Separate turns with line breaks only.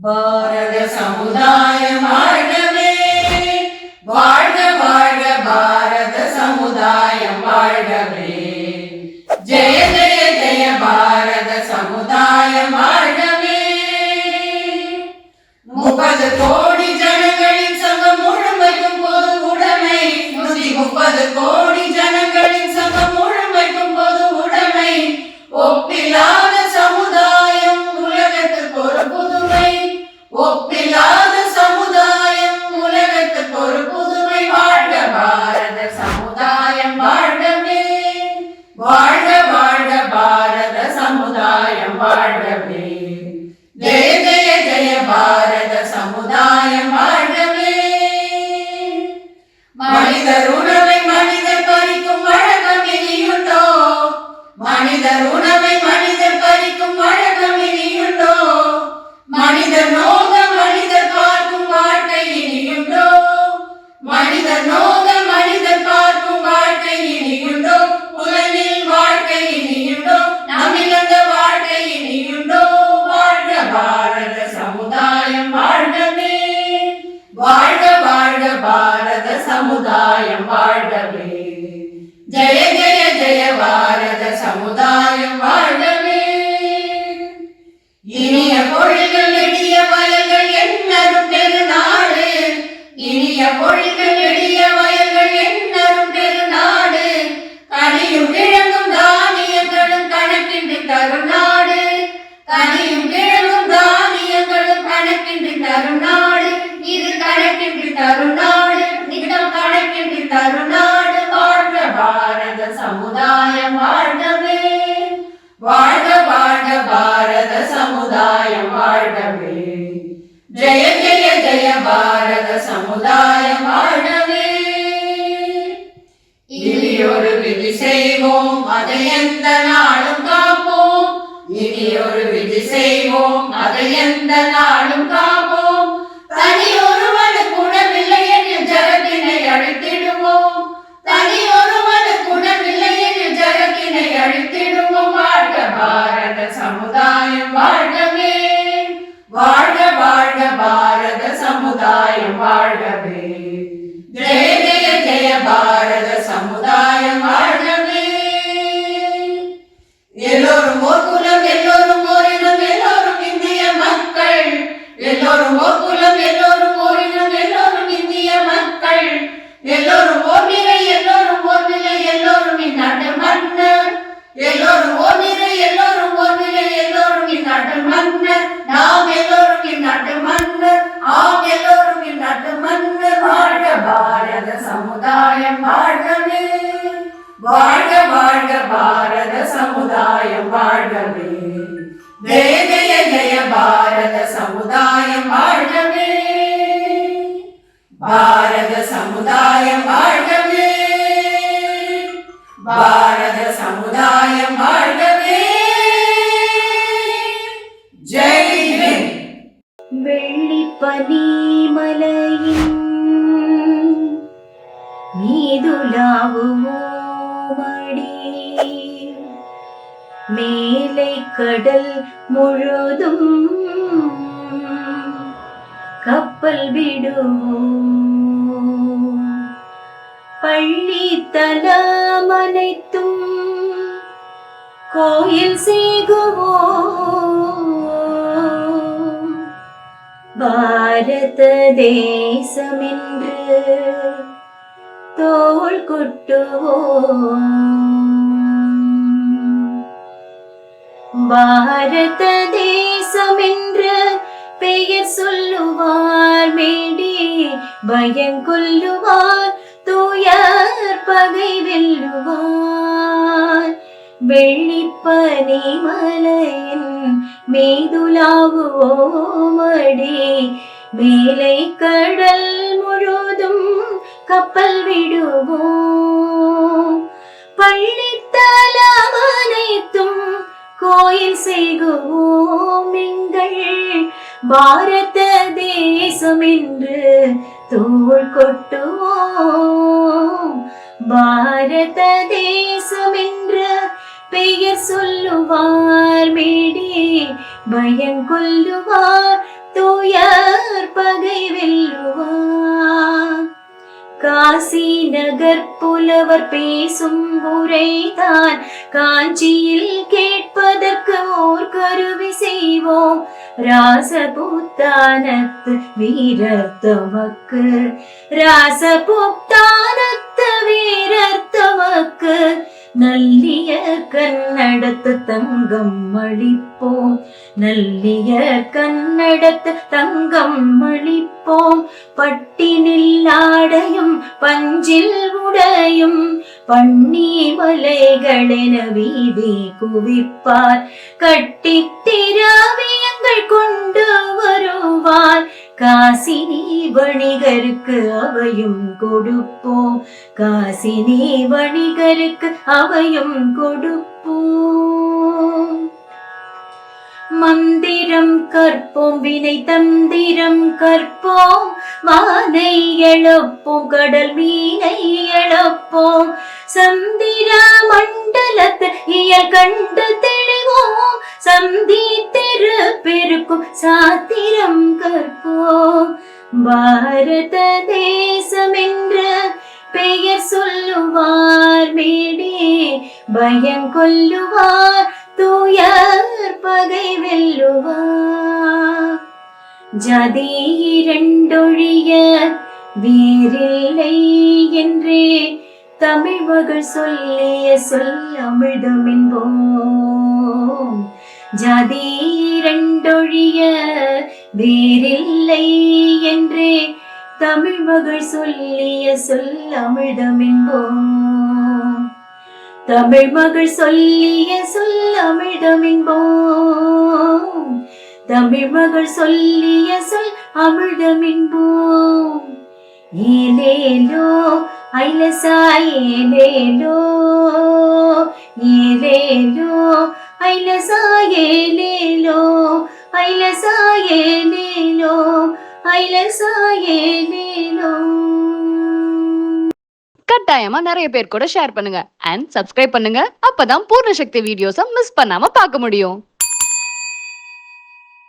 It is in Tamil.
பாரத சமுதாயம் வாழ்கவே, வாழ்க வாழ்க பாரத சமுதாயம் வாழ்கவே. ஜெய ஜெய ஜெய பாரத சமுதாயம் வாழ்கவே. 30 கோடி ஜனங்களின் சங்கம் முழுமைக்கும் பொது உடைமை, 130 கோடி ஜனங்களின் சங்கம் முழுமைக்கும் பொது உடைமை. ஒப்பில்லாத சமுதாயம் உலகத்துக்கு ஒரு புதுமை, ஒப்பில்லாத சமுதாயம் உலகத்துக்கு ஒரு புதுமை. வாழ்க பாரத சமுதாயம் வாழ்கவே, வாழ்க வாழ்க பாரத சமுதாயம் வாழ்கவே. ஜெய ஜெய ஜெய பாரத சமுதாயம் வாழ்கவே. மனிதர் உணவை மனிதர் பறிக்கும் வழக்கம் இனியுண்டோ, மனிதர் உணவை மனிதர் பறிக்கும் வழக்கம் இனியுண்டோ. மனிதர் நோக மனிதர் பார்க்கும் வாழ்க்கை இனியுண்டோ, மனிதர் நோக மனிதர் பார்க்கும் வாழ்க்கை இனியுண்டோ. புலனில் வாழ்க்கை இனியுண்டோ, நம்மிழந்த வாழ்க்கை இனியுண்டோ. வாழ்க பாரத சமுதாயம் வாழ்கவே, வாழ்க வாழ்க பாரத சமுதாயம் வாழ்கவே. ஜெய ஜெய ஜெய பாரத சமுதாயம் வாழ்கவே. இனிய பொழிகள் நெடிய வயல்கள் என்னரும் பெருநாடு, இனிய பொழிகள் நெடிய வயல்கள் என்னரும் பெருநாடு. கனியும் கிழங்கும் தானியங்களும் கணக்கின்றி தரும் நாடு, கனியும் கிழங்கும் தானியங்களும் கணக்கின்றி தரும் நாடு. இது கணக்கின்றி தரும் நாடு, நித்தம் கணக்கின்றி தரும் நாடு. வாழ்க பாரத சமுதாயம் வாழ்கவே, வாழ்க வாழ்க பாரத சமுதாயம் வாழ்கவே. ஜெய ஜெய ஜெய பாரத சமுதாயம் வாழ்கவே. இனியொரு விதி செய்வோம், அதை எந்த நாளும் காப்போம். இனியொரு விதி செய்வோம், அதை எந்த நாளும் காப்போம். தனி ஒருவனுக்கு உணவில்லை என்று ஜகத்தினை அழித்திடுவோம், தனி ஒருவனுக்கு உணவில்லை என்று ஜகத்தினை அழித்திடுவோம். வாழ்க பாரத சமுதாயம் வாழ்கவே, வாழ்க வாழ்க பாரத சமுதாயம் வாழ்கவே. ஜெய ஜெய ஜெய பாரத சமுதாயம் வாழ்கவே. எல்லோரும் ஓர் குலம், எல்லோரும் ஓரினம், எல்லோரும் இந்திய மக்கள். எல்லோரும் ஓர் குலம், எல்லோரும் ஓரினம், எல்லோரும் இந்திய மக்கள். எல்லோரும் ஓர் நிலை, எல்லோரும் ஓர் நிலை, எல்லோரும் இந்நாட்டு மன்னர். எல்லோரும் ஓர் நிலை, எல்லோரும் ஓர் நிலை, எல்லோரும் இந்நாட்டு மன்னர். நாம் எல்லோரும் இந்நாட்டு மன்னர், ஆம் எல்லோரும் இந்நாட்டு மன்னர். வாழ்க பாரத சமுதாயம் வாழ்கவே, வாழ்க வாழ்க பாரத சமுதாயம் வாழ்கவே. ஜெய ஜெய ஜெய பாரத சமுதாயம் வாழ்கவே, பாரத சமுதாயம் வாழ்கவே, பாரத சமுதாயம் வாழ்கவே. ஜெய் ஹிந்த்.
வெள்ளிப்பனி மலையின் மீதுலாவுவோமடி, மேலை கடல் முழுதும் கப்பல் விடுவோம். பள்ளி தலமனைத்தும் கோயில் செய்குவோம். பாரத தேசமென்று தோள் கொட்டுவோம். பாரத தேசமென்று பெயர் சொல்லுவார் மேடி, பயங்கொல்லுவார் தூயர் பகை வெல்லுவார். வெள்ளிப்பனி மலையின் மீதுலாவுவோமடி, மேலை கடல் முழுதும் கப்பல் விடுவோம். பள்ளித்தலமனைத்தும் கோயில் செய்குவோம். எங்கள் பாரத தேசம் என்று தோள் கொட்டுவோம். பாரத தேசம் என்று பெயர் சொல்லுவார் மேடி, பயங்கொல்லுவார் தூயர் பகை வெல்லுவார். காசி நகர் புலவர் பேசும் உரைதான் காஞ்சியில் கேட்பதற்கு ஓர் கருவி செய்வோம். ராசபுத்தானத்து வீரர் தமக்கு, ராசபுத்தானத்து வீரர் தமக்கு நல்லிய கண்ணடத்து தங்கம் அளிப்போம். நல்லிய கண்ணடத்து தங்கம் அளிப்போம். பட்டினில் ஆடையும் பஞ்சில் உடையும் பண்ணி மலைகளென வீதி குவிப்பார். கட்டி திராவியங்கள் கொண்டு வருவார். காசினி வணிகருக்கு அவையும் கொடுப்போம். காசினி வணிகருக்கு அவையும் கொடுப்போம். மந்திரம் கற்போம், வினை தந்திரம் கற்போம். வானை எழப்போம், கடல் மீனை எழப்போம். சந்திர மண்டலத்து இயல் கண்டு தெளிவோம். சந்தி திரு பெருக்கும் சாத்திரம் கற்போம். பாரத தேசம் என்ற பெயர் சொல்லுவார் மேடே பயம் கொல்லுவார். தூயர் பகை வெல்லுவார். ஜாதி இரண்டொழிய வேறில்லை என்றே தமிழ் மகள் சொல்லிய சொல் அமிழ்தம் என்போம். ஜாதி இரண்டொழிய வேறில்லை என்றே தமிழ் மகள் சொல்லிய சொல் அமிழ்தம் என்போம். தமிழ் மகள் சொல்லிய சொல் அமிழ்தம் என்போம். தமிழ் மகள் சொல்லிய சொல் அமிழ்தம் என்போம். ஏலேலோ ஐலசா ஏலேலோ, ஏலேலோ ஐலசா ஏலேலோ, ஐலசா ஏலேலோ, ஐலசா ஏலேலோ.
கட்டாயமா நிறைய பேர் கூட ஷேர் பண்ணுங்க அண்ட் சப்ஸ்கிரைப் பண்ணுங்க. அப்பதான் பூர்ண சக்தி வீடியோஸை மிஸ் பண்ணாம பார்க்க முடியும்.